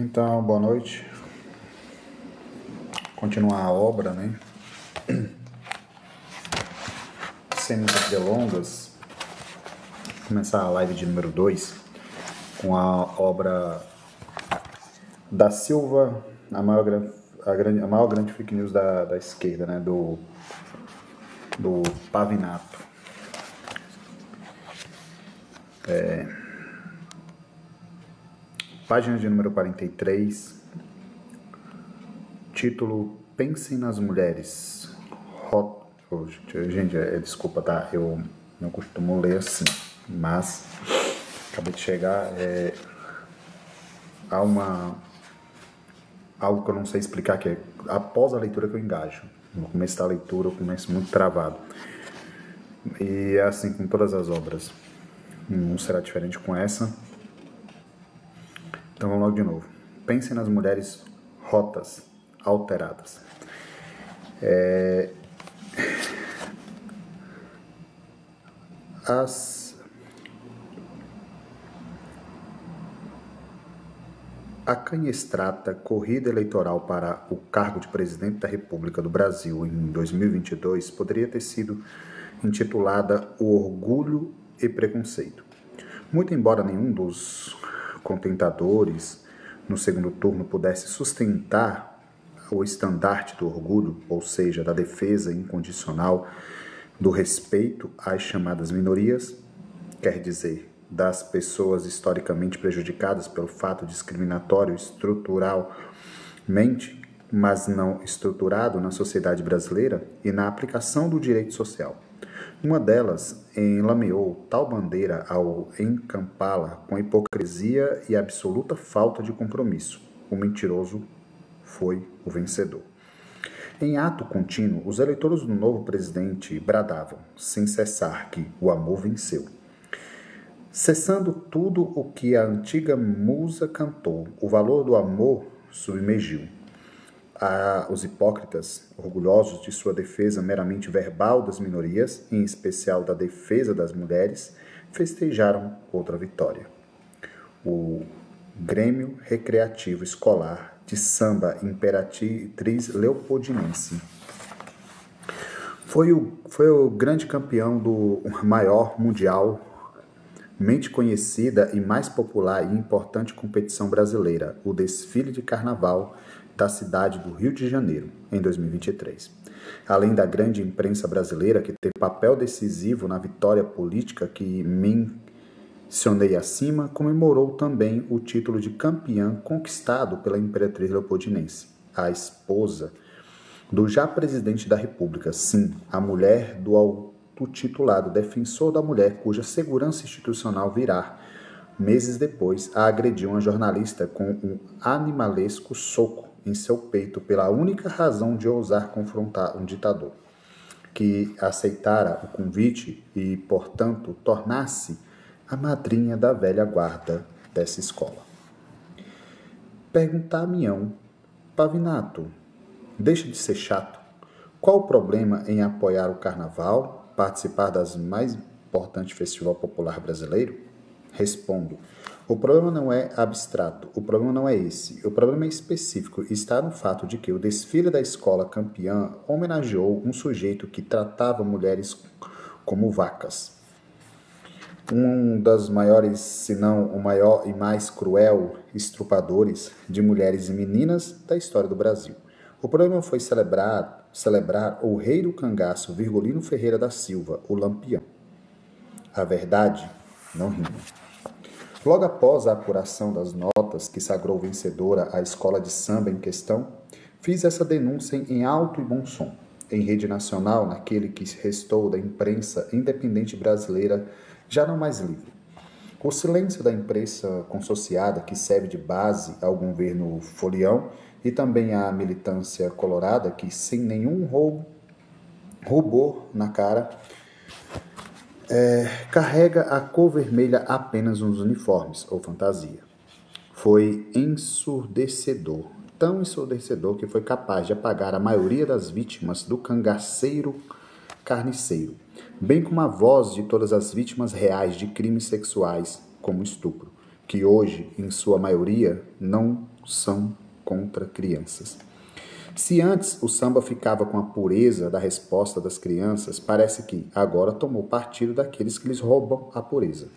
Então, boa noite. Continuar a obra, né? Sem muitas delongas. Começar a live de número 2 com a obra da Silva, a maior grande fake news da esquerda, né? Do Pavinato. Página de número 43. Título: Pensem nas mulheres. Gente, desculpa, tá? Eu não costumo ler assim, mas acabei de chegar. Há algo que eu não sei explicar, que é após a leitura que eu engajo. No começo da leitura eu começo muito travado. E é assim com todas as obras. Não será diferente com essa. Então vamos logo de novo. Pensem nas mulheres rotas, alteradas. A canhestrata corrida eleitoral para o cargo de presidente da República do Brasil em 2022 poderia ter sido intitulada O Orgulho e Preconceito. Muito embora nenhum dos contentadores no segundo turno pudesse sustentar o estandarte do orgulho, ou seja, da defesa incondicional do respeito às chamadas minorias, quer dizer, das pessoas historicamente prejudicadas pelo fato discriminatório estruturalmente, mas não estruturado na sociedade brasileira e na aplicação do direito social. Uma delas enlameou tal bandeira ao encampá-la com hipocrisia e absoluta falta de compromisso. O mentiroso foi o vencedor. Em ato contínuo, os eleitores do novo presidente bradavam, sem cessar, que o amor venceu. Cessando tudo o que a antiga musa cantou, o valor do amor submergiu. Os hipócritas, orgulhosos de sua defesa meramente verbal das minorias, em especial da defesa das mulheres, festejaram outra vitória. O Grêmio Recreativo Escolar de Samba Imperatriz Leopoldinense foi o grande campeão do maior mundial, mente conhecida e mais popular e importante competição brasileira, o desfile de carnaval da cidade do Rio de Janeiro, em 2023. Além da grande imprensa brasileira, que teve papel decisivo na vitória política que mencionei acima, comemorou também o título de campeã conquistado pela Imperatriz Leopoldinense, a esposa do já presidente da República, sim, a mulher do autotitulado defensor da mulher, cuja segurança institucional virá, meses depois, a agrediu uma jornalista com um animalesco soco em seu peito pela única razão de ousar confrontar um ditador, que aceitara o convite e, portanto, tornasse a madrinha da velha guarda dessa escola. Perguntar-me-ão, Pavinato, deixa de ser chato. Qual o problema em apoiar o carnaval, participar das mais importantes festival popular brasileiro? Respondo, o problema não é abstrato, o problema não é esse, o problema é específico e está no fato de que o desfile da escola campeã homenageou um sujeito que tratava mulheres como vacas. Um dos maiores, se não o maior e mais cruel estrupadores de mulheres e meninas da história do Brasil. O problema foi celebrar o rei do cangaço Virgulino Ferreira da Silva, o Lampião. A verdade não rima. Logo após a apuração das notas que sagrou vencedora a escola de samba em questão, fiz essa denúncia em alto e bom som, em rede nacional, naquele que restou da imprensa independente brasileira, já não mais livre. O silêncio da imprensa consociada, que serve de base ao governo folião, e também à militância colorada, que sem nenhum rubor na cara, carrega a cor vermelha apenas nos uniformes ou fantasia. Foi ensurdecedor, tão ensurdecedor que foi capaz de apagar a maioria das vítimas do cangaceiro carniceiro, bem como a voz de todas as vítimas reais de crimes sexuais, como estupro, que hoje, em sua maioria, não são contra crianças. Se antes o samba ficava com a pureza da resposta das crianças, parece que agora tomou partido daqueles que lhes roubam a pureza.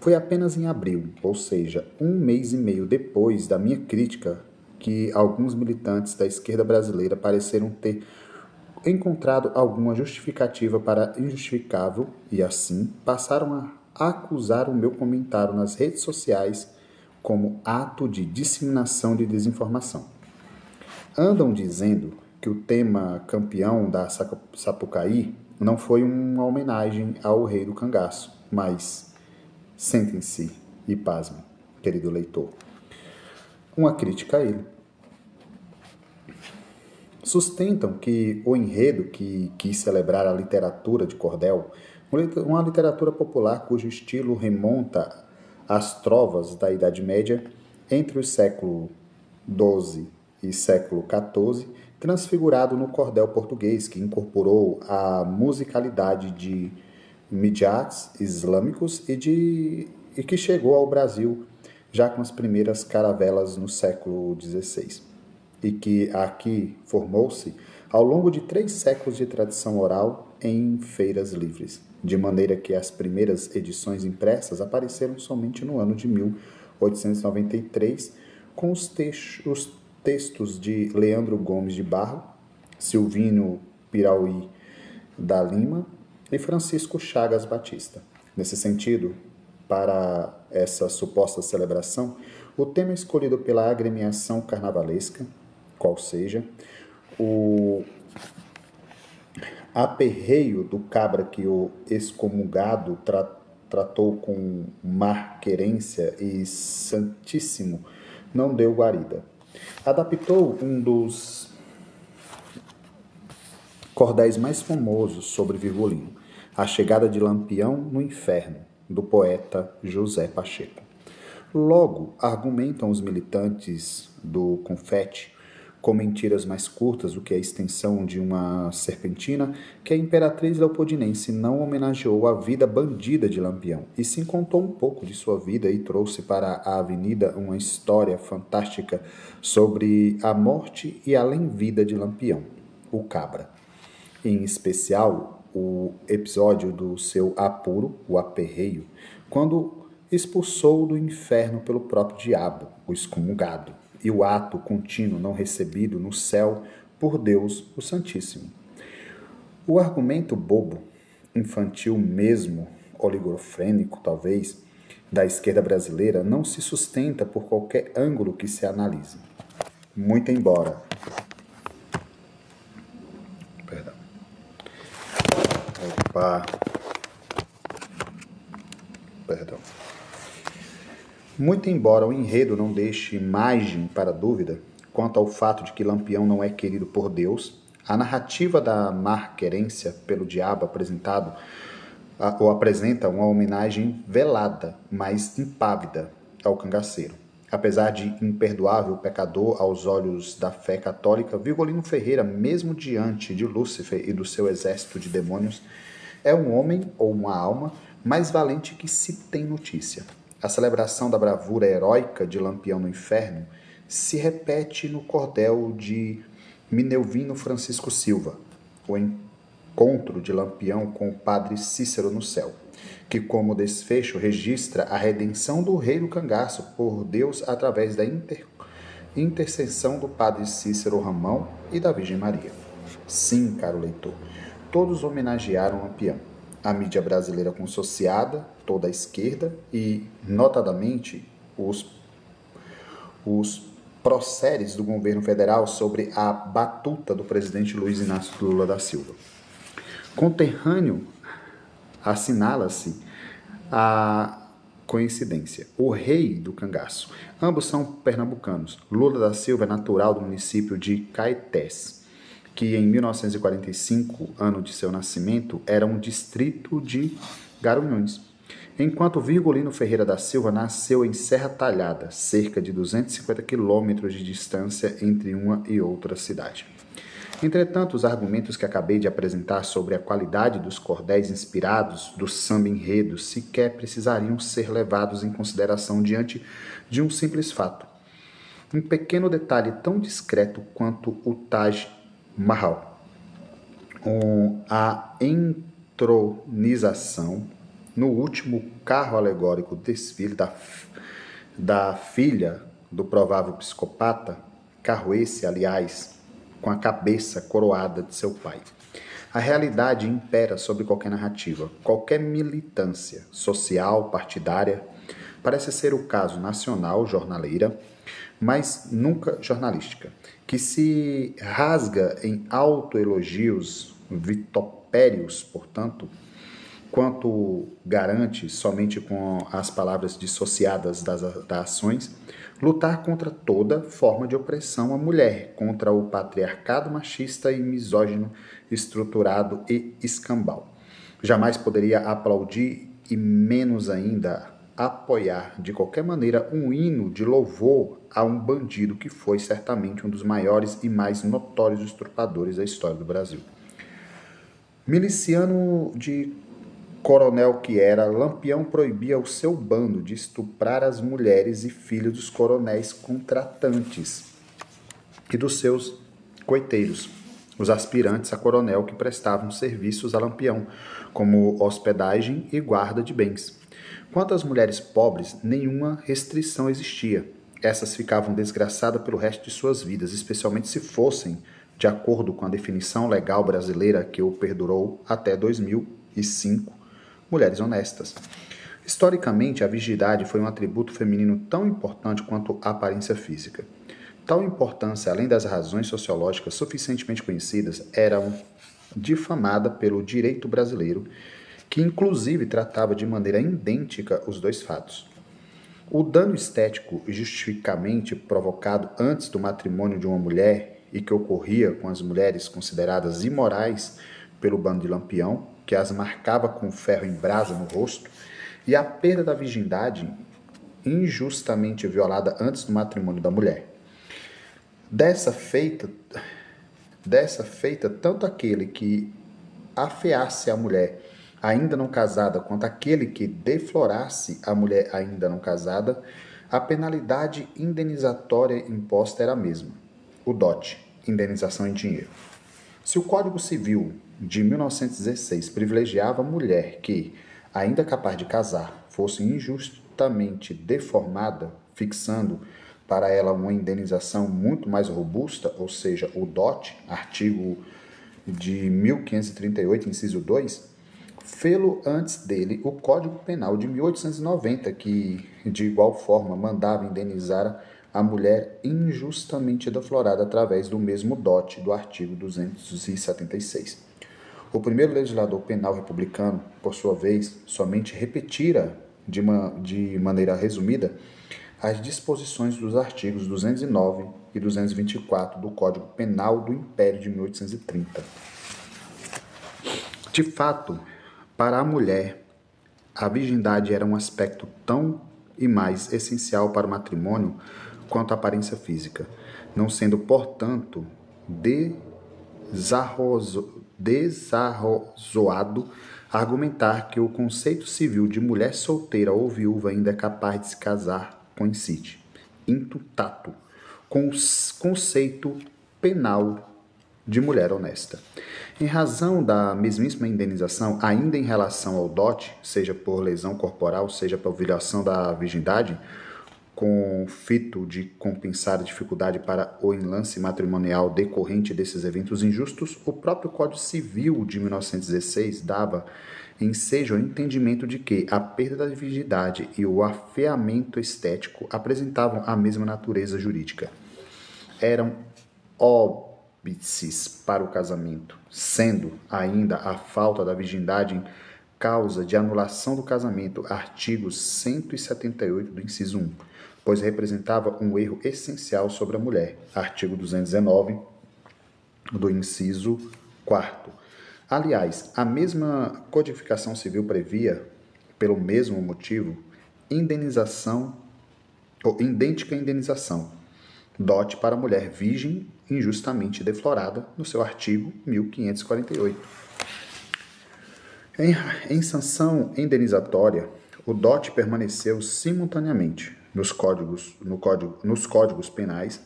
Foi apenas em abril, ou seja, 1 mês e meio depois da minha crítica, que alguns militantes da esquerda brasileira pareceram ter encontrado alguma justificativa para injustificável e, assim, passaram a acusar o meu comentário nas redes sociais como ato de disseminação de desinformação. Andam dizendo que o tema campeão da Sapucaí não foi uma homenagem ao rei do cangaço, mas, sentem-se e pasmem, querido leitor, uma crítica a ele. Sustentam que o enredo que quis celebrar a literatura de cordel, uma literatura popular cujo estilo remonta às trovas da Idade Média entre o século XII e século XIV, transfigurado no cordel português, que incorporou a musicalidade de midyats islâmicos e que chegou ao Brasil já com as primeiras caravelas no século XVI, e que aqui formou-se ao longo de 3 séculos de tradição oral em feiras livres, de maneira que as primeiras edições impressas apareceram somente no ano de 1893, com os textos de Leandro Gomes de Barro, Silvino Pirauí da Lima e Francisco Chagas Batista. Nesse sentido, para essa suposta celebração, o tema escolhido pela agremiação carnavalesca, qual seja, o aperreio do cabra que o excomungado tratou com marquerência e santíssimo, não deu guarida. Adaptou um dos cordéis mais famosos sobre Virgulino, A Chegada de Lampião no Inferno, do poeta José Pacheco. Logo, argumentam os militantes do confete, com mentiras mais curtas do que a extensão de uma serpentina, que a imperatriz leopoldinense não homenageou a vida bandida de Lampião, e sim contou um pouco de sua vida e trouxe para a avenida uma história fantástica sobre a morte e além-vida de Lampião, o cabra. Em especial, o episódio do seu apuro, o aperreio, quando expulsou do inferno pelo próprio diabo, o excomungado, e o ato contínuo não recebido no céu por Deus o Santíssimo. O argumento bobo, infantil mesmo, oligofrênico talvez, da esquerda brasileira não se sustenta por qualquer ângulo que se analise. Muito embora... Perdão. Perdão. Muito embora o enredo não deixe margem para dúvida quanto ao fato de que Lampião não é querido por Deus, a narrativa da marquerência pelo diabo apresenta uma homenagem velada, mas impávida, ao cangaceiro. Apesar de imperdoável pecador aos olhos da fé católica, Virgulino Ferreira, mesmo diante de Lúcifer e do seu exército de demônios, é um homem ou uma alma mais valente que se tem notícia. A celebração da bravura heróica de Lampião no Inferno se repete no cordel de Minervino Francisco Silva, o encontro de Lampião com o padre Cícero no céu, que como desfecho registra a redenção do rei do cangaço por Deus através da intercessão do padre Cícero Ramão e da Virgem Maria. Sim, caro leitor, todos homenagearam Lampião. A mídia brasileira consociada, toda a esquerda e, notadamente, os processos do governo federal sobre a batuta do presidente Luiz Inácio Lula da Silva. Conterrâneo assinala-se a coincidência, o rei do cangaço. Ambos são pernambucanos. Lula da Silva é natural do município de Caetés, que em 1945, ano de seu nascimento, era um distrito de Garanhuns, enquanto Virgulino Ferreira da Silva nasceu em Serra Talhada, cerca de 250 quilômetros de distância entre uma e outra cidade. Entretanto, os argumentos que acabei de apresentar sobre a qualidade dos cordéis inspirados do samba enredo sequer precisariam ser levados em consideração diante de um simples fato. Um pequeno detalhe tão discreto quanto o Taj Mahal. A entronização no último carro alegórico desfile da filha do provável psicopata, carro esse, aliás, com a cabeça coroada de seu pai. A realidade impera sobre qualquer narrativa, qualquer militância social, partidária. Parece ser o caso nacional, jornaleira, mas nunca jornalística, que se rasga em autoelogios vitupérios, portanto, quanto garante, somente com as palavras dissociadas das ações, lutar contra toda forma de opressão à mulher, contra o patriarcado machista e misógino estruturado e escambau. Jamais poderia aplaudir e menos ainda apoiar de qualquer maneira um hino de louvor a um bandido que foi certamente um dos maiores e mais notórios estupradores da história do Brasil. Miliciano de coronel que era, Lampião proibia o seu bando de estuprar as mulheres e filhos dos coronéis contratantes e dos seus coiteiros, os aspirantes a coronel que prestavam serviços a Lampião, como hospedagem e guarda de bens. Quanto às mulheres pobres, nenhuma restrição existia. Essas ficavam desgraçadas pelo resto de suas vidas, especialmente se fossem de acordo com a definição legal brasileira que o perdurou até 2005, mulheres honestas. Historicamente, a virgindade foi um atributo feminino tão importante quanto a aparência física. Tal importância, além das razões sociológicas suficientemente conhecidas, era difamada pelo direito brasileiro, que inclusive tratava de maneira idêntica os dois fatos. O dano estético justificamente provocado antes do matrimônio de uma mulher e que ocorria com as mulheres consideradas imorais pelo bando de Lampião, que as marcava com ferro em brasa no rosto, e a perda da virgindade injustamente violada antes do matrimônio da mulher. Dessa feita, tanto aquele que afeasse a mulher ainda não casada, quanto aquele que deflorasse a mulher ainda não casada, a penalidade indenizatória imposta era a mesma, o dote, indenização em dinheiro. Se o Código Civil de 1916 privilegiava a mulher que, ainda capaz de casar, fosse injustamente deformada, fixando para ela uma indenização muito mais robusta, ou seja, o dote, artigo de 1538, inciso 2, fê-lo antes dele o Código Penal de 1890, que, de igual forma, mandava indenizar a mulher injustamente deflorada através do mesmo dote do artigo 276. O primeiro legislador penal republicano, por sua vez, somente repetira de maneira resumida as disposições dos artigos 209 e 224 do Código Penal do Império de 1830. De fato, para a mulher, a virgindade era um aspecto tão e mais essencial para o matrimônio quanto a aparência física, não sendo, portanto, desarrozoado argumentar que o conceito civil de mulher solteira ou viúva ainda é capaz de se casar, coincide, intutato, com o conceito penal de mulher honesta. Em razão da mesmíssima indenização, ainda em relação ao dote, seja por lesão corporal, seja por violação da virgindade, com o fito de compensar a dificuldade para o enlace matrimonial decorrente desses eventos injustos, o próprio Código Civil de 1916 dava ensejo ao entendimento de que a perda da virgindade e o afeamento estético apresentavam a mesma natureza jurídica. Eram óbices para o casamento, sendo ainda a falta da virgindade causa de anulação do casamento, artigo 178 do inciso 1, pois representava um erro essencial sobre a mulher, artigo 219 do inciso 4. Aliás, a mesma codificação civil previa, pelo mesmo motivo, indenização ou idêntica indenização, dote para a mulher virgem injustamente deflorada, no seu artigo 1548. Em sanção indenizatória, o dote permaneceu simultaneamente nos códigos penais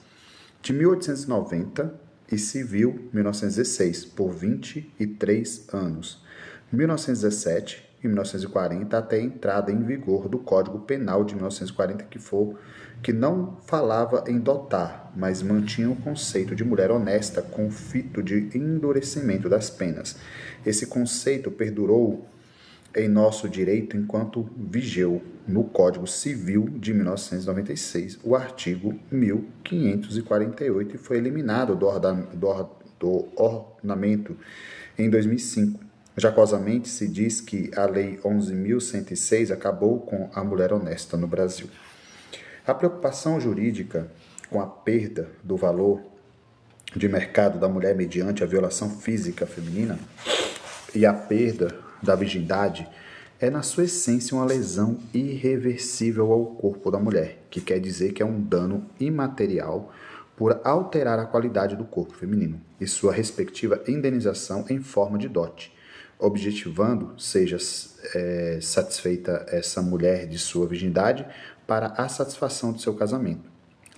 de 1890 e civil 1916, por 23 anos, 1917 e 1940 até a entrada em vigor do Código Penal de 1940, que não falava em dotar, mas mantinha o conceito de mulher honesta com o fito de endurecimento das penas. Esse conceito perdurou em nosso direito enquanto vigeu no Código Civil de 1996 o artigo 1548 e foi eliminado do ornamento em 2005. Jocosamente se diz que a Lei 11.106 acabou com a mulher honesta no Brasil. A preocupação jurídica com a perda do valor de mercado da mulher mediante a violação física feminina e a perda da virgindade é, na sua essência, uma lesão irreversível ao corpo da mulher, que quer dizer que é um dano imaterial por alterar a qualidade do corpo feminino e sua respectiva indenização em forma de dote, objetivando seja satisfeita essa mulher de sua virgindade para a satisfação de seu casamento.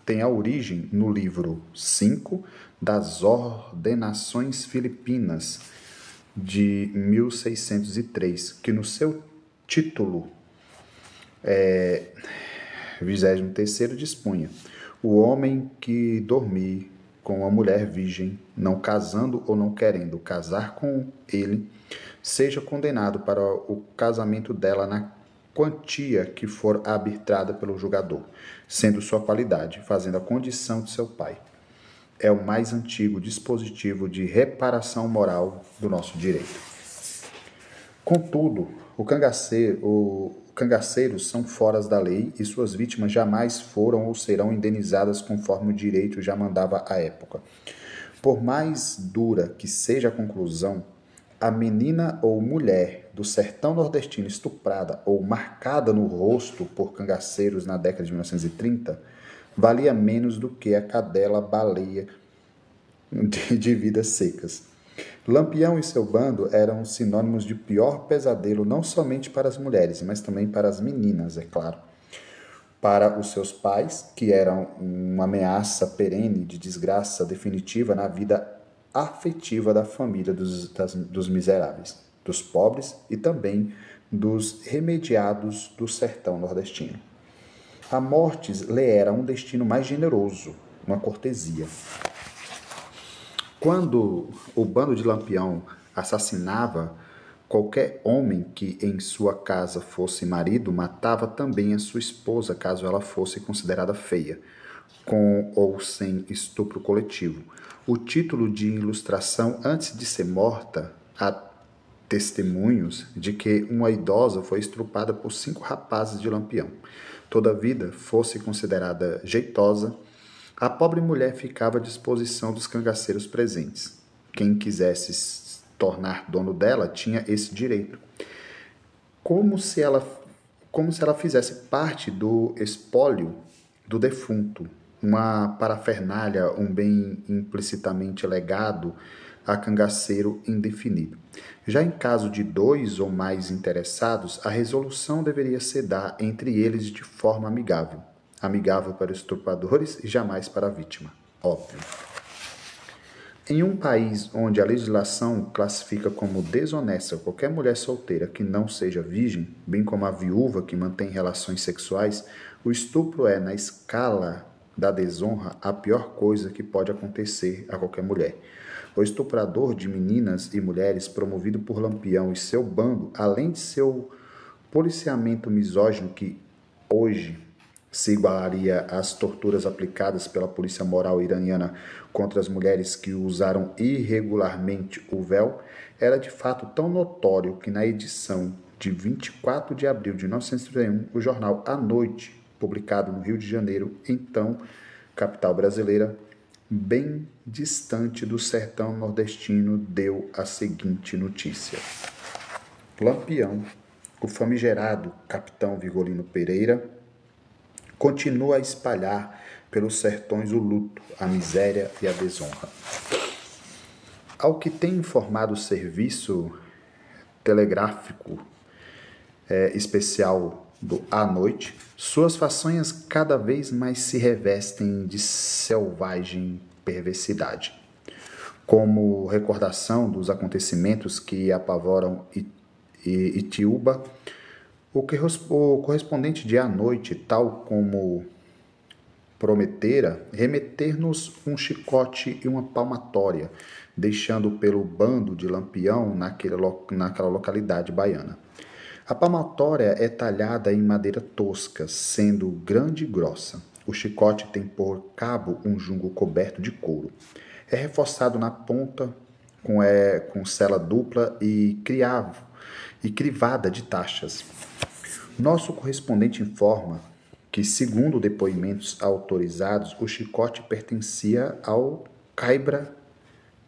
Tem a origem no livro 5 das Ordenações Filipinas, de 1603, que no seu título 23º dispunha: o homem que dormir com uma mulher virgem, não casando ou não querendo casar com ele, seja condenado para o casamento dela na quantia que for arbitrada pelo julgador, sendo sua qualidade, fazendo a condição de seu pai. É o mais antigo dispositivo de reparação moral do nosso direito. Contudo, cangaceiros são foras da lei e suas vítimas jamais foram ou serão indenizadas conforme o direito já mandava à época. Por mais dura que seja a conclusão, a menina ou mulher do sertão nordestino estuprada ou marcada no rosto por cangaceiros na década de 1930 valia menos do que a cadela baleia de vidas secas. Lampião e seu bando eram sinônimos de pior pesadelo não somente para as mulheres, mas também para as meninas, é claro. Para os seus pais, que eram uma ameaça perene de desgraça definitiva na vida afetiva da família dos miseráveis, dos pobres e também dos remediados do sertão nordestino. A morte lhe era um destino mais generoso, uma cortesia. Quando o bando de Lampião assassinava qualquer homem que em sua casa fosse marido, matava também a sua esposa, caso ela fosse considerada feia, com ou sem estupro coletivo. O título de ilustração, antes de ser morta, há testemunhos de que uma idosa foi estrupada por 5 rapazes de Lampião. Toda a vida fosse considerada jeitosa, a pobre mulher ficava à disposição dos cangaceiros presentes. Quem quisesse se tornar dono dela tinha esse direito. Como se ela fizesse parte do espólio do defunto, uma parafernália, um bem implicitamente legado a cangaceiro indefinido. Já em caso de 2 ou mais interessados, a resolução deveria se dar entre eles de forma amigável. Amigável para os estupradores e jamais para a vítima, óbvio. Em um país onde a legislação classifica como desonesta qualquer mulher solteira que não seja virgem, bem como a viúva que mantém relações sexuais, o estupro é, na escala da desonra, a pior coisa que pode acontecer a qualquer mulher. O estuprador de meninas e mulheres promovido por Lampião e seu bando, além de seu policiamento misógino que hoje se igualaria às torturas aplicadas pela polícia moral iraniana contra as mulheres que usaram irregularmente o véu, era de fato tão notório que na edição de 24 de abril de 1931, o jornal A Noite, publicado no Rio de Janeiro, então capital brasileira, bem distante do sertão nordestino, deu a seguinte notícia: Lampião, o famigerado capitão Vigolino Pereira, continua a espalhar pelos sertões o luto, a miséria e a desonra. Ao que tem informado o Serviço Telegráfico Especial à noite, suas façanhas cada vez mais se revestem de selvagem perversidade. Como recordação dos acontecimentos que apavoram Itiúba, o correspondente de à noite, tal como prometera, remeter-nos um chicote e uma palmatória, deixando pelo bando de Lampião naquela localidade baiana. A palmatória é talhada em madeira tosca, sendo grande e grossa. O chicote tem por cabo um jungo coberto de couro. É reforçado na ponta com sela dupla e crivada de taxas. Nosso correspondente informa que, segundo depoimentos autorizados, o chicote pertencia ao caibra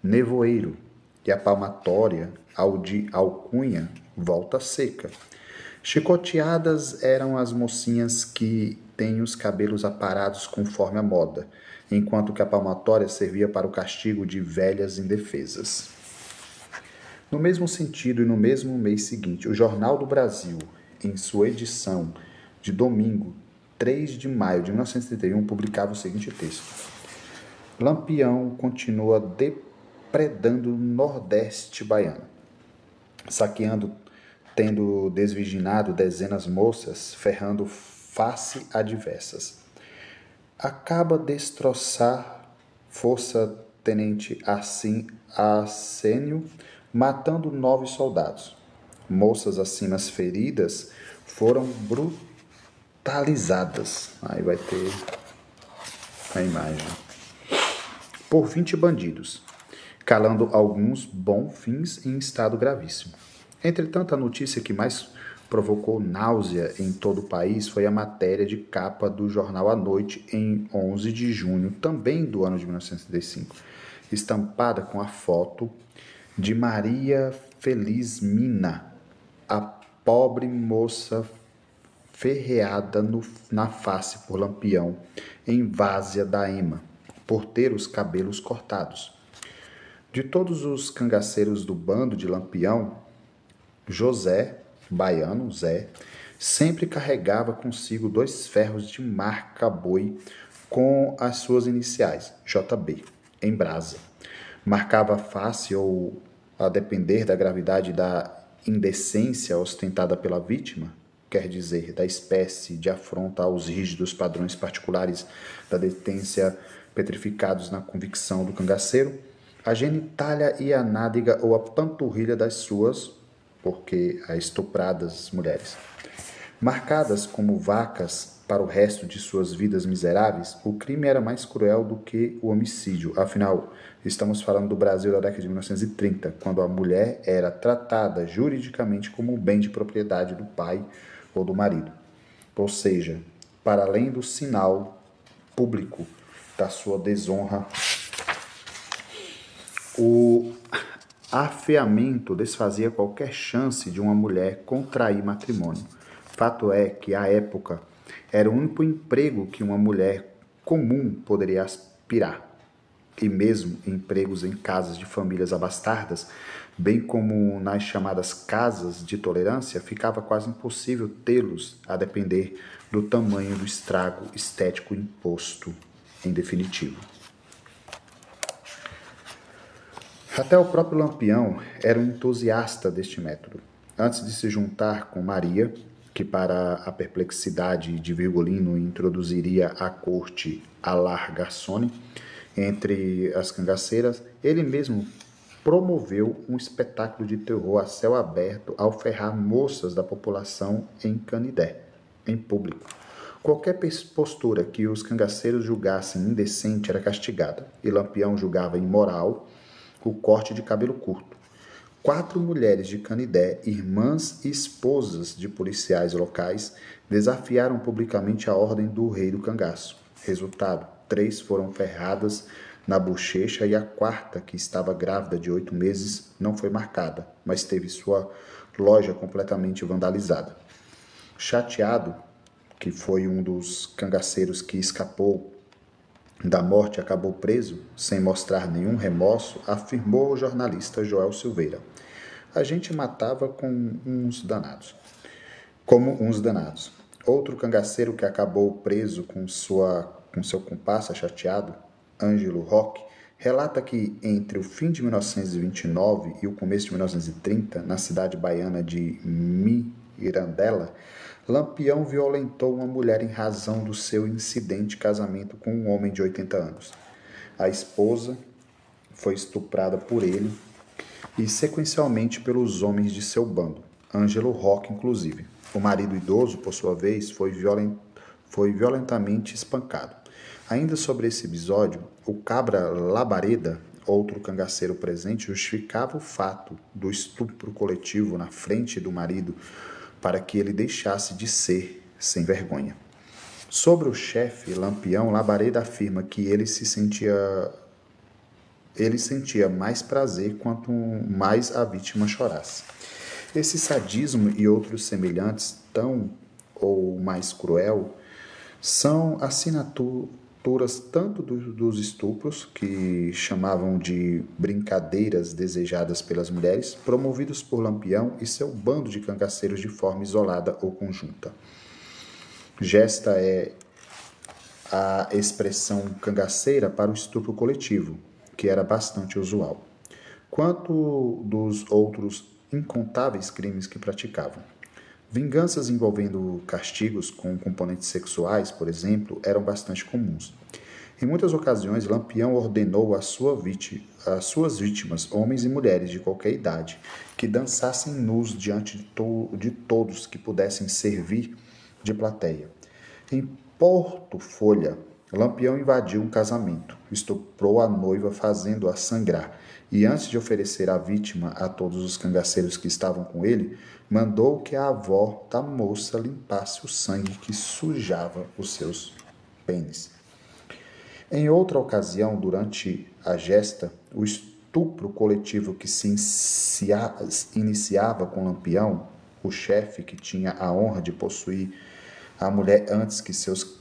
nevoeiro e a palmatória ao de alcunha volta seca. Chicoteadas eram as mocinhas que têm os cabelos aparados conforme a moda, enquanto que a palmatória servia para o castigo de velhas indefesas. No mesmo sentido e no mesmo mês seguinte, o Jornal do Brasil, em sua edição de domingo, 3 de maio de 1931, publicava o seguinte texto: Lampião continua depredando o Nordeste baiano, saqueando, tendo desvirginado dezenas moças, ferrando face adversas. Acaba destroçar força-tenente Arsênio, matando 9 soldados. Moças acima feridas foram brutalizadas. Aí vai ter a imagem. Por 20 bandidos, calando alguns bonfins em estado gravíssimo. Entretanto, a notícia que mais provocou náusea em todo o país foi a matéria de capa do jornal à noite em 11 de junho, também do ano de 1935, estampada com a foto de Maria Felizmina, a pobre moça ferreada na face por Lampião, em várzea da Ema, por ter os cabelos cortados. De todos os cangaceiros do bando de Lampião, José, baiano Zé, sempre carregava consigo 2 ferros de marca-boi com as suas iniciais, JB, em brasa. Marcava a face ou, a depender da gravidade da indecência ostentada pela vítima, quer dizer, da espécie de afronta aos rígidos padrões particulares da detência petrificados na convicção do cangaceiro, a genitália e a nádega ou a panturrilha das suas, porque a estupradas mulheres. Marcadas como vacas para o resto de suas vidas miseráveis, o crime era mais cruel do que o homicídio. Afinal, estamos falando do Brasil da década de 1930, quando a mulher era tratada juridicamente como um bem de propriedade do pai ou do marido. Ou seja, para além do sinal público da sua desonra, o afeamento desfazia qualquer chance de uma mulher contrair matrimônio. Fato é que, à época, era o único emprego que uma mulher comum poderia aspirar. E mesmo empregos em casas de famílias abastardas, bem como nas chamadas casas de tolerância, ficava quase impossível tê-los, a depender do tamanho do estrago estético imposto, em definitivo. Até o próprio Lampião era um entusiasta deste método. Antes de se juntar com Maria, que para a perplexidade de Virgulino introduziria à corte a Largassone entre as cangaceiras, ele mesmo promoveu um espetáculo de terror a céu aberto ao ferrar moças da população em Canidé, em público. Qualquer postura que os cangaceiros julgassem indecente era castigada, e Lampião julgava imoral o corte de cabelo curto. 4 mulheres de Canidé, irmãs e esposas de policiais locais, desafiaram publicamente a ordem do rei do cangaço. Resultado: 3 foram ferradas na bochecha e a 4ª, que estava grávida de 8 meses, não foi marcada, mas teve sua loja completamente vandalizada. Chateado, que foi um dos cangaceiros que escapou da morte e acabou preso, sem mostrar nenhum remorso, afirmou o jornalista Joel Silveira: a gente matava como uns danados. Outro cangaceiro que acabou preso com seu comparsa chateado, Ângelo Roque, relata que entre o fim de 1929 e o começo de 1930, na cidade baiana de Mirandela, Lampião violentou uma mulher em razão do seu incidente de casamento com um homem de 80 anos. A esposa foi estuprada por ele e sequencialmente pelos homens de seu bando, Ângelo Roque inclusive. O marido idoso, por sua vez, foi violentamente espancado. Ainda sobre esse episódio, o cabra Labareda, outro cangaceiro presente, justificava o fato do estupro coletivo na frente do marido para que ele deixasse de ser sem vergonha. Sobre o chefe Lampião, Labareda afirma que ele sentia mais prazer quanto mais a vítima chorasse. Esse sadismo e outros semelhantes, tão ou mais cruel, são assinaturas tanto dos estupros, que chamavam de brincadeiras desejadas pelas mulheres, promovidos por Lampião e seu bando de cangaceiros de forma isolada ou conjunta. Gesta é a expressão cangaceira para o estupro coletivo, que era bastante usual, quanto dos outros incontáveis crimes que praticavam. Vinganças envolvendo castigos com componentes sexuais, por exemplo, eram bastante comuns. Em muitas ocasiões, Lampião ordenou às suas vítimas, homens e mulheres de qualquer idade, que dançassem nus diante de todos que pudessem servir de plateia. Em Porto Folha, Lampião invadiu um casamento, estuprou a noiva fazendo-a sangrar, e antes de oferecer a vítima a todos os cangaceiros que estavam com ele, mandou que a avó da moça limpasse o sangue que sujava os seus pênis. Em outra ocasião, durante a gesta, o estupro coletivo que se iniciava com Lampião, o chefe que tinha a honra de possuir a mulher antes que seus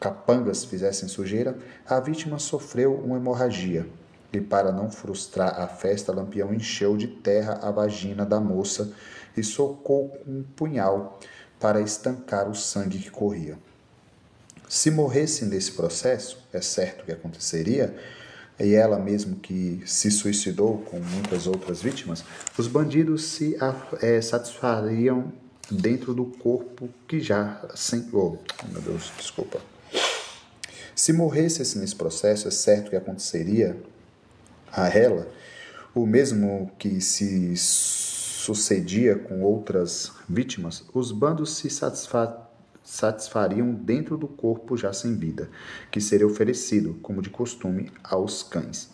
capangas fizessem sujeira, a vítima sofreu uma hemorragia. E para não frustrar a festa, Lampião encheu de terra a vagina da moça e socou com um punhal para estancar o sangue que corria. Se morresse nesse processo, é certo que aconteceria, e ela mesmo que se suicidou com muitas outras vítimas, os bandidos se satisfariam dentro do corpo que já... meu Deus, desculpa. Se morresse nesse processo, é certo que aconteceria a ela o mesmo que se sucedia com outras vítimas, os bandos se satisfariam dentro do corpo já sem vida, que seria oferecido, como de costume, aos cães.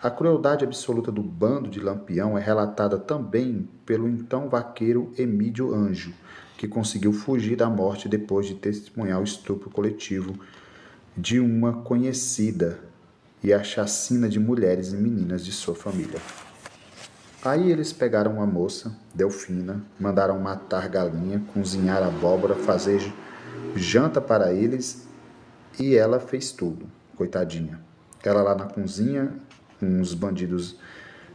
A crueldade absoluta do bando de Lampião é relatada também pelo então vaqueiro Emídio Anjo, que conseguiu fugir da morte depois de testemunhar o estupro coletivo de uma conhecida e a chacina de mulheres e meninas de sua família. Aí eles pegaram a moça, Delfina, mandaram matar galinha, cozinhar abóbora, fazer janta para eles, e ela fez tudo, coitadinha. Ela lá na cozinha, uns bandidos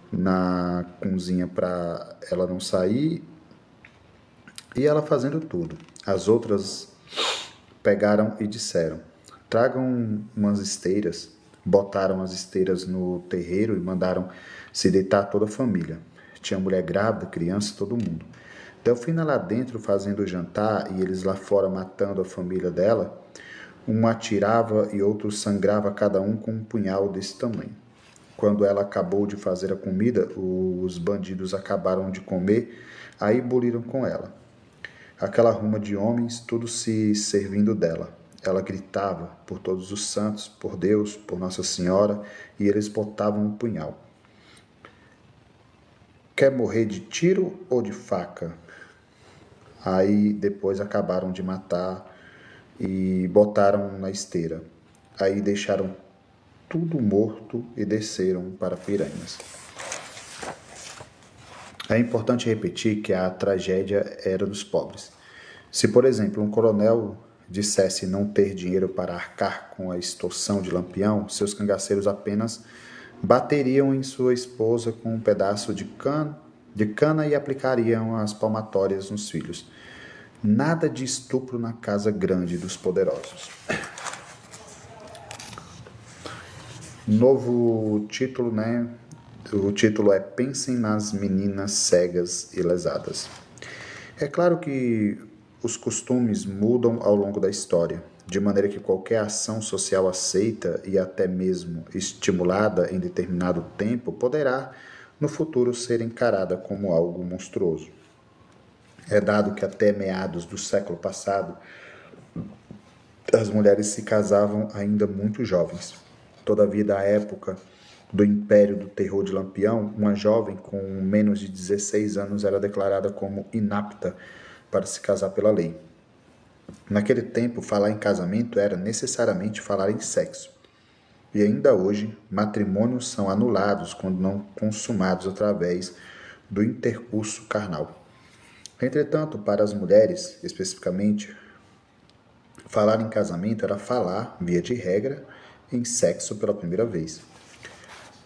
na cozinha para ela não sair, e ela fazendo tudo. As outras pegaram e disseram: tragam umas esteiras. Botaram as esteiras no terreiro e mandaram se deitar toda a família. Tinha mulher grávida, criança, todo mundo. Delfina lá dentro fazendo o jantar e eles lá fora matando a família dela. Um atirava e outro sangrava cada um com um punhal desse tamanho. Quando ela acabou de fazer a comida, os bandidos acabaram de comer, aí boliram com ela. Aquela ruma de homens, tudo se servindo dela. Ela gritava por todos os santos, por Deus, por Nossa Senhora, e eles botavam um punhal. Quer morrer de tiro ou de faca? Aí depois acabaram de matar e botaram na esteira. Aí deixaram tudo morto e desceram para Piranhas. É importante repetir que a tragédia era dos pobres. Se, por exemplo, um coronel dissesse não ter dinheiro para arcar com a extorsão de Lampião, seus cangaceiros apenas bateriam em sua esposa com um pedaço de cana e aplicariam as palmatórias nos filhos. Nada de estupro na casa grande dos poderosos. Novo título, né? O título é Pensem nas meninas cegas e lesadas. É claro que os costumes mudam ao longo da história, de maneira que qualquer ação social aceita e até mesmo estimulada em determinado tempo poderá, no futuro, ser encarada como algo monstruoso. É dado que até meados do século passado, as mulheres se casavam ainda muito jovens. Todavia, da época do Império do Terror de Lampião, uma jovem com menos de 16 anos era declarada como inapta para se casar pela lei. Naquele tempo, falar em casamento era necessariamente falar em sexo. E ainda hoje, matrimônios são anulados quando não consumados através do intercurso carnal. Entretanto, para as mulheres, especificamente, falar em casamento era falar, via de regra, em sexo pela primeira vez.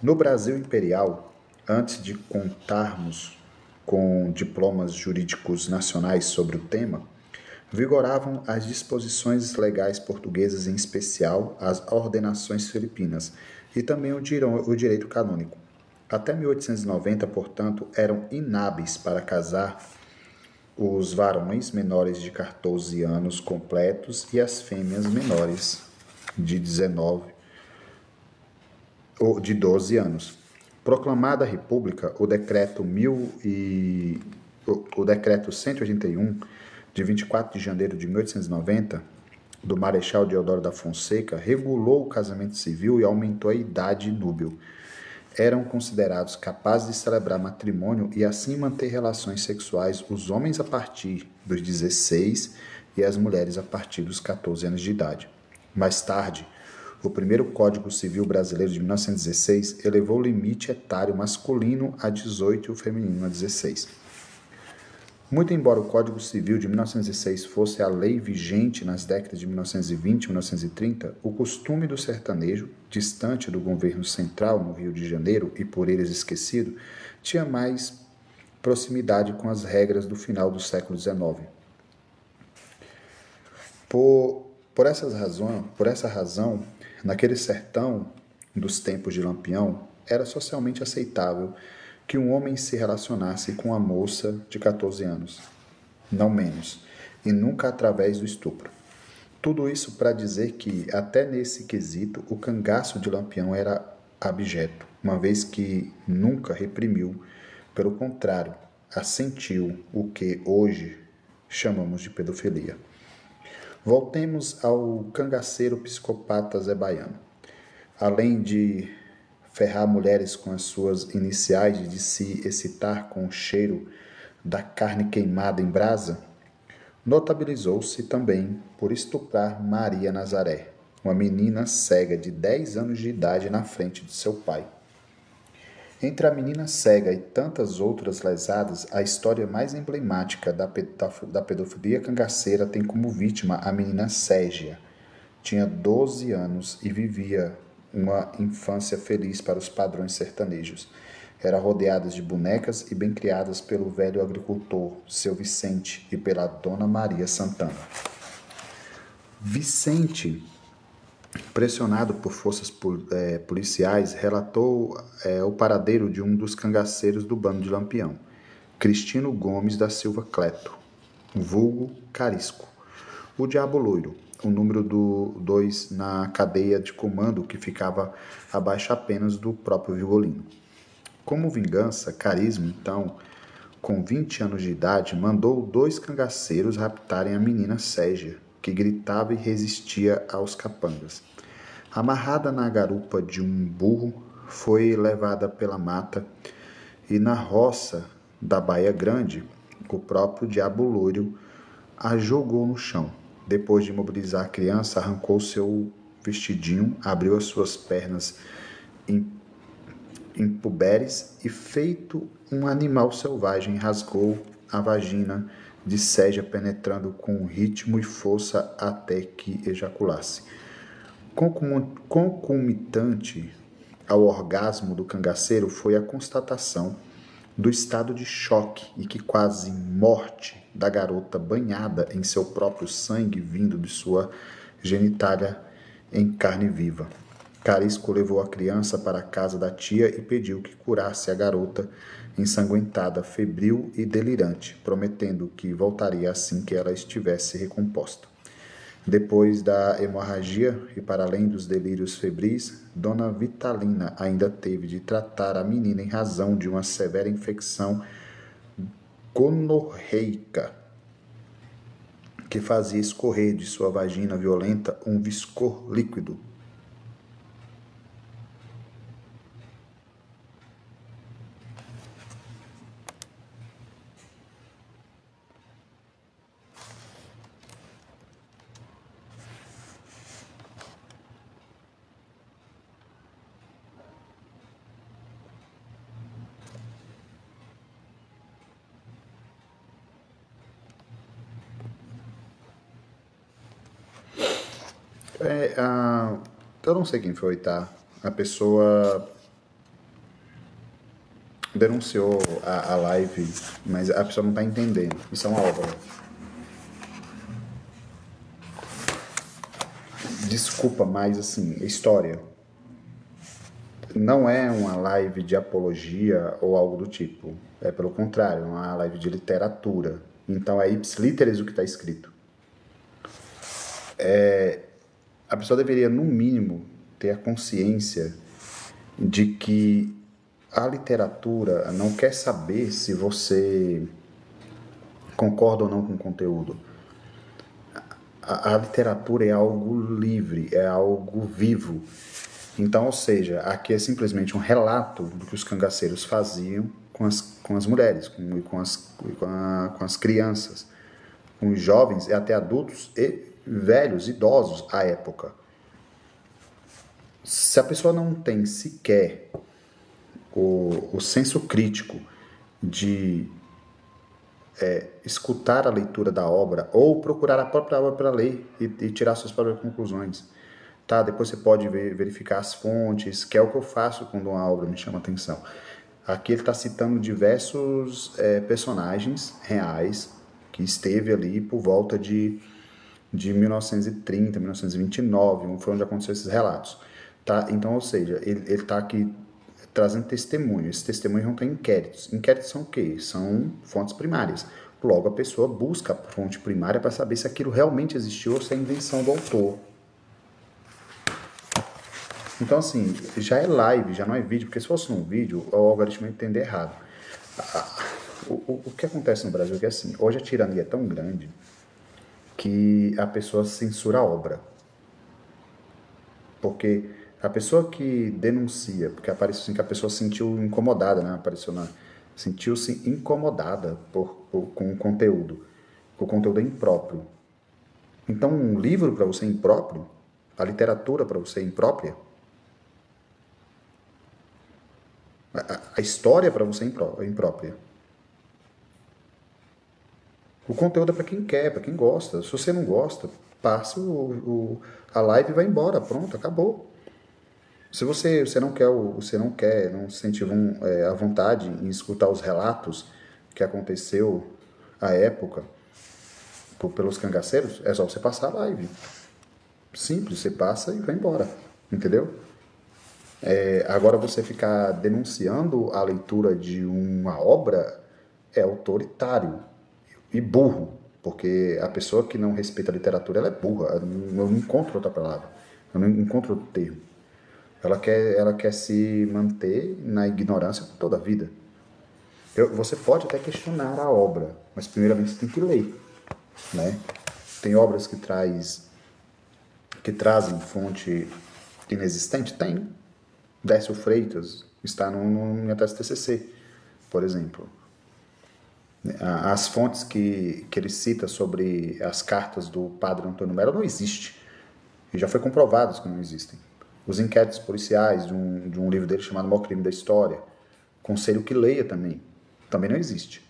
No Brasil imperial, antes de contarmos com diplomas jurídicos nacionais sobre o tema, vigoravam as disposições legais portuguesas, em especial as ordenações filipinas, e também o direito canônico. Até 1890, portanto, eram inábeis para casar os varões menores de 14 anos completos e as fêmeas menores de 19 ou de 12 anos. Proclamada a República, o decreto 181 de 24 de janeiro de 1890, do Marechal Deodoro da Fonseca, regulou o casamento civil e aumentou a idade núbil. Eram considerados capazes de celebrar matrimônio e assim manter relações sexuais os homens a partir dos 16 e as mulheres a partir dos 14 anos de idade. Mais tarde, o primeiro Código Civil Brasileiro de 1916 elevou o limite etário masculino a 18 e o feminino a 16. Muito embora o Código Civil de 1906 fosse a lei vigente nas décadas de 1920 e 1930, o costume do sertanejo, distante do governo central no Rio de Janeiro e por eles esquecido, tinha mais proximidade com as regras do final do século XIX. Por essa razão, naquele sertão dos tempos de Lampião, era socialmente aceitável que um homem se relacionasse com uma moça de 14 anos, não menos, e nunca através do estupro. Tudo isso para dizer que, até nesse quesito, o cangaço de Lampião era abjeto, uma vez que nunca reprimiu, pelo contrário, assentiu o que hoje chamamos de pedofilia. Voltemos ao cangaceiro psicopata Zé Baiano. Além de ferrar mulheres com as suas iniciais e de se excitar com o cheiro da carne queimada em brasa, notabilizou-se também por estuprar Maria Nazaré, uma menina cega de 10 anos de idade na frente de seu pai. Entre a menina cega e tantas outras lesadas, a história mais emblemática da pedofilia cangaceira tem como vítima a menina Ségia. Tinha 12 anos e vivia uma infância feliz para os padrões sertanejos. Era rodeada de bonecas e bem criadas pelo velho agricultor, seu Vicente, e pela dona Maria Santana. Vicente, pressionado por forças policiais, relatou o paradeiro de um dos cangaceiros do bando de Lampião, Cristino Gomes da Silva Cleto, vulgo Carisco, o Diabo Loiro, o número 2 na cadeia de comando que ficava abaixo apenas do próprio Virgolino. Como vingança, Carisma, então, com 20 anos de idade, mandou 2 cangaceiros raptarem a menina Ségia, que gritava e resistia aos capangas. Amarrada na garupa de um burro, foi levada pela mata e na roça da Baía Grande, o próprio Diabo Loiro a jogou no chão. Depois de imobilizar a criança, arrancou seu vestidinho, abriu as suas pernas impuberes e, feito um animal selvagem, rasgou a vagina de Ségia, penetrando com ritmo e força até que ejaculasse. Concomitante ao orgasmo do cangaceiro foi a constatação do estado de choque e que quase morte da garota banhada em seu próprio sangue vindo de sua genitália em carne viva. Carisco levou a criança para a casa da tia e pediu que curasse a garota ensanguentada, febril e delirante, prometendo que voltaria assim que ela estivesse recomposta. Depois da hemorragia e para além dos delírios febris, Dona Vitalina ainda teve de tratar a menina em razão de uma severa infecção gonorreica que fazia escorrer de sua vagina violenta um viscor líquido. Eu não sei quem foi, tá? A pessoa denunciou a live, mas a pessoa não tá entendendo. Isso é uma obra. Desculpa, mas assim, história. Não é uma live de apologia ou algo do tipo. É pelo contrário, é uma live de literatura. Então é ips literis o que está escrito. A pessoa deveria, no mínimo, ter a consciência de que a literatura não quer saber se você concorda ou não com o conteúdo. A literatura é algo livre, é algo vivo. Então, ou seja, aqui é simplesmente um relato do que os cangaceiros faziam com as mulheres, com as crianças, com os jovens e até adultos e velhos, idosos à época. Se a pessoa não tem sequer o senso crítico de escutar a leitura da obra ou procurar a própria obra para ler e tirar suas próprias conclusões, tá? Depois você pode verificar as fontes, que é o que eu faço quando uma obra me chama a atenção. Aqui ele está citando diversos personagens reais que esteve ali por volta de 1930, 1929, foi onde aconteceu esses relatos. Tá? Então, ou seja, ele está aqui trazendo testemunho. Esses testemunhos não têm inquéritos. Inquéritos são o quê? São fontes primárias. Logo, a pessoa busca a fonte primária para saber se aquilo realmente existiu ou se é invenção do autor. Então, assim, já é live, já não é vídeo, porque se fosse um vídeo, o algoritmo ia entender errado. O que acontece no Brasil é que, assim, hoje a tirania é tão grande que a pessoa censura a obra. Porque a pessoa que denuncia, porque apareceu assim que a pessoa se sentiu incomodada, né? Sentiu-se incomodada com o conteúdo. O conteúdo é impróprio. Então, um livro para você é impróprio, a literatura para você é imprópria, a história para você é imprópria. O conteúdo é para quem quer, para quem gosta. Se você não gosta, passe a live e vai embora. Pronto, acabou. Se você não quer, não se sente à vontade em escutar os relatos que aconteceu à época pelos cangaceiros, é só você passar a live. Simples, você passa e vai embora. Entendeu? Agora você ficar denunciando a leitura de uma obra é autoritário e burro, porque a pessoa que não respeita a literatura, ela é burra. Eu não encontro outra palavra, eu não encontro outro termo. Ela quer se manter na ignorância por toda a vida. Você pode até questionar a obra, mas primeiramente você tem que ler, né? Tem obras que trazem fonte inexistente? Tem. Décio Freitas está no minha tese TCC, por exemplo. As fontes que ele cita sobre as cartas do padre Antônio Melo não existem. E já foi comprovado que não existem. Os inquéritos policiais de um livro dele chamado O Maior Crime da História. Conselho que leia também. Também não existe.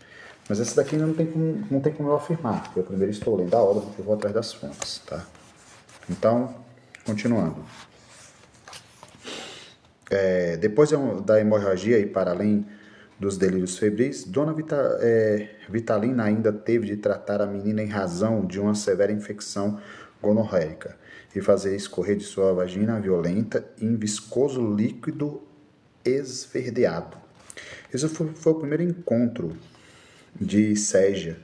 Mas essa daqui não tem como eu afirmar, porque eu primeiro estou lendo a obra, porque eu vou atrás das fontes. Tá? Então, continuando. Depois da hemorragia e para além dos delírios febris, Dona Vitalina ainda teve de tratar a menina em razão de uma severa infecção gonorreica e fazer escorrer de sua vagina violenta em viscoso líquido esverdeado. Esse foi o primeiro encontro de Ségia,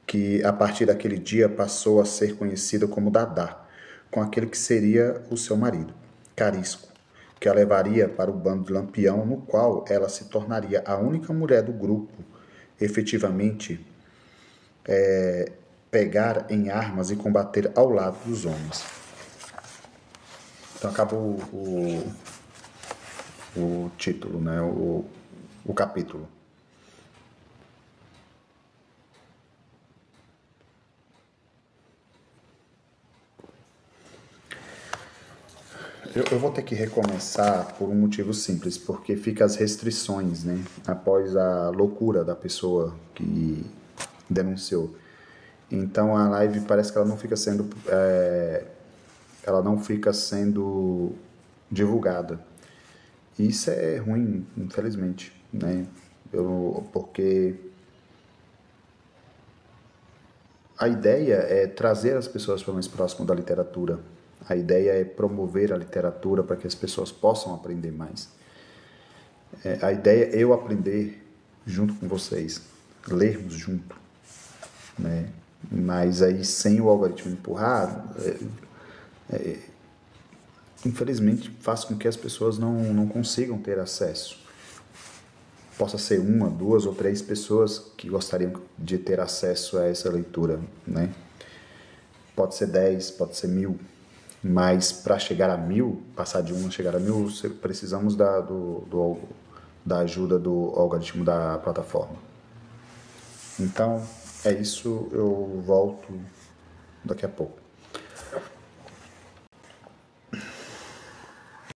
que a partir daquele dia passou a ser conhecida como Dadá, com aquele que seria o seu marido, Carisco, que a levaria para o bando de Lampião, no qual ela se tornaria a única mulher do grupo efetivamente pegar em armas e combater ao lado dos homens. Então acabou o título, né? O capítulo. Eu vou ter que recomeçar por um motivo simples, porque fica as restrições, né? Após a loucura da pessoa que denunciou. Então a live parece que ela não fica sendo divulgada. E isso é ruim, infelizmente, né? Porque a ideia é trazer as pessoas para mais próximo da literatura. A ideia é promover a literatura para que as pessoas possam aprender mais. A ideia é eu aprender junto com vocês, lermos junto, né? Mas aí sem o algoritmo empurrar, infelizmente faz com que as pessoas não consigam ter acesso. Possa ser uma, duas ou três pessoas que gostariam de ter acesso a essa leitura, né? Pode ser 10, pode ser 1000, mas para chegar a 1000, passar de 1 a chegar a 1000, precisamos da ajuda do algoritmo da plataforma. Então, é isso, eu volto daqui a pouco.